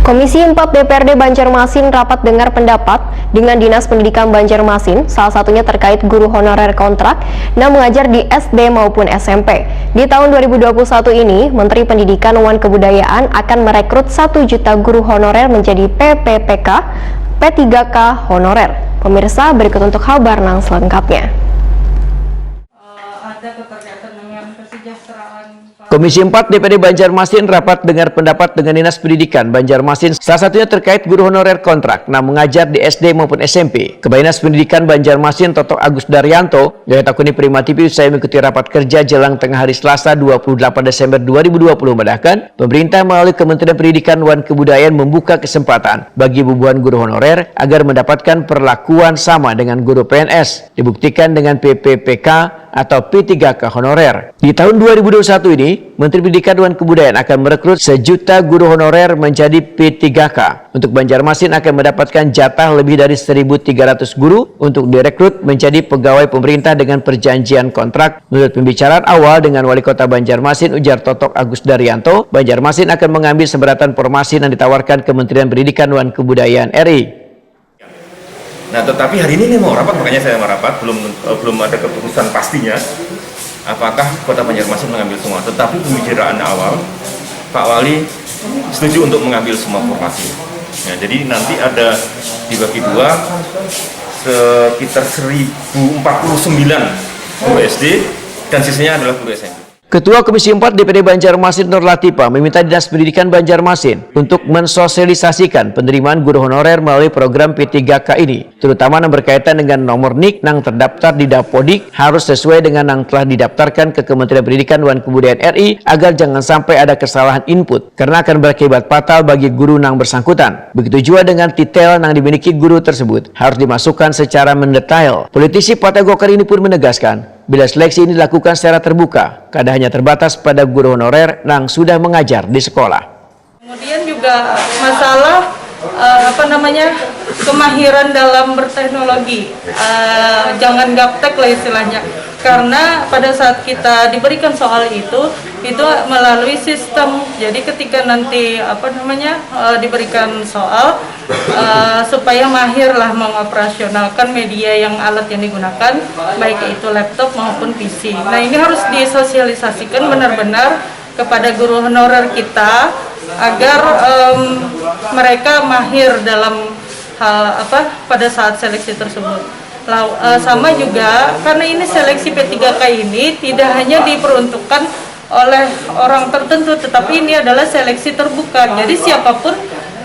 Komisi 4 DPRD Banjarmasin rapat dengar pendapat dengan Dinas Pendidikan Banjarmasin, salah satunya terkait guru honorer kontrak yang mengajar di SD maupun SMP. Di tahun 2021 ini, Menteri Pendidikan dan Kebudayaan akan merekrut 1 juta guru honorer menjadi PPPK, P3K honorer. Pemirsa, berikut untuk kabar selengkapnya. Komisi 4 DPRD Banjarmasin rapat dengar pendapat dengan Dinas Pendidikan Banjarmasin, salah satunya terkait guru honorer kontrak yang mengajar di SD maupun SMP. Kepala Dinas Pendidikan Banjarmasin Toto Agus Daryanto yang takuni Prima TV usai mengikuti rapat kerja jelang tengah hari Selasa 28 Desember 2020 mendahkan pemerintah melalui Kementerian Pendidikan dan Kebudayaan membuka kesempatan bagi bubuhan guru honorer agar mendapatkan perlakuan sama dengan guru PNS, dibuktikan dengan PPPK atau P3K honorer. Di tahun 2021 ini, Menteri Pendidikan dan Kebudayaan akan merekrut 1 juta guru honorer menjadi P3K. Untuk Banjarmasin akan mendapatkan jatah lebih dari 1.300 guru untuk direkrut menjadi pegawai pemerintah dengan perjanjian kontrak. Menurut pembicaraan awal dengan Wali Kota Banjarmasin, ujar Toto Agus Daryanto, Banjarmasin akan mengambil seberatan formasi yang ditawarkan Kementerian Pendidikan dan Kebudayaan RI. Nah, tetapi hari ini mau rapat, makanya saya merapat, belum ada keputusan pastinya apakah Kota Banjarmasin mengambil semua. Tetapi pembicaraan awal, Pak Wali setuju untuk mengambil semua formasi. Ya, jadi nanti ada dibagi dua, sekitar 1049 guru SD dan sisanya adalah guru SMP. Ketua Komisi 4 DPRD Banjarmasin Nur Latifah meminta Dinas Pendidikan Banjarmasin untuk mensosialisasikan penerimaan guru honorer melalui program P3K ini, terutama yang berkaitan dengan nomor NIK yang terdaftar di Dapodik harus sesuai dengan yang telah didaftarkan ke Kementerian Pendidikan dan Kebudayaan RI agar jangan sampai ada kesalahan input karena akan berakibat fatal bagi guru yang bersangkutan. Begitu juga dengan detail yang dimiliki guru tersebut harus dimasukkan secara mendetail. Politisi Partai Golkar ini pun menegaskan, bila seleksi ini dilakukan secara terbuka, kadang hanya terbatas pada guru honorer yang sudah mengajar di sekolah. Kemudian juga masalah kemahiran dalam berteknologi, jangan gaptek lah istilahnya. Karena pada saat kita diberikan soal itu melalui sistem. Jadi ketika nanti diberikan soal supaya mahir lah mengoperasionalkan media yang alat yang digunakan, baik itu laptop maupun PC. Nah, ini harus disosialisasikan benar-benar kepada guru honorer kita agar mereka mahir dalam hal pada saat seleksi tersebut. Sama juga karena ini seleksi P3K ini tidak hanya diperuntukkan oleh orang tertentu, tetapi ini adalah seleksi terbuka. Jadi siapapun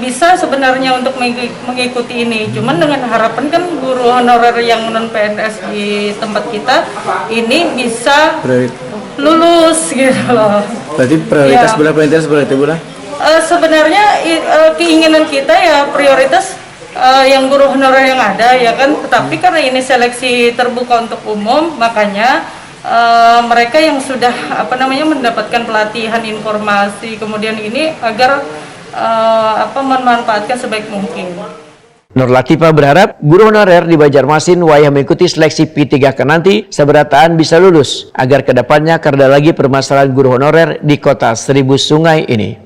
bisa sebenarnya untuk mengikuti ini. Cuman dengan harapan kan guru honorer yang non PNS di tempat kita ini bisa lulus gitu loh. Berarti prioritas ya. Berarti sebenarnya keinginan kita ya prioritas yang guru honorer yang ada ya kan, tetapi karena ini seleksi terbuka untuk umum, makanya mereka yang sudah mendapatkan pelatihan informasi kemudian ini agar memanfaatkan sebaik mungkin. Nur Latifah berharap guru honorer di Banjarmasin yang mengikuti seleksi P3K nanti seberataan bisa lulus agar kedepannya karena lagi permasalahan guru honorer di kota 1000 sungai ini.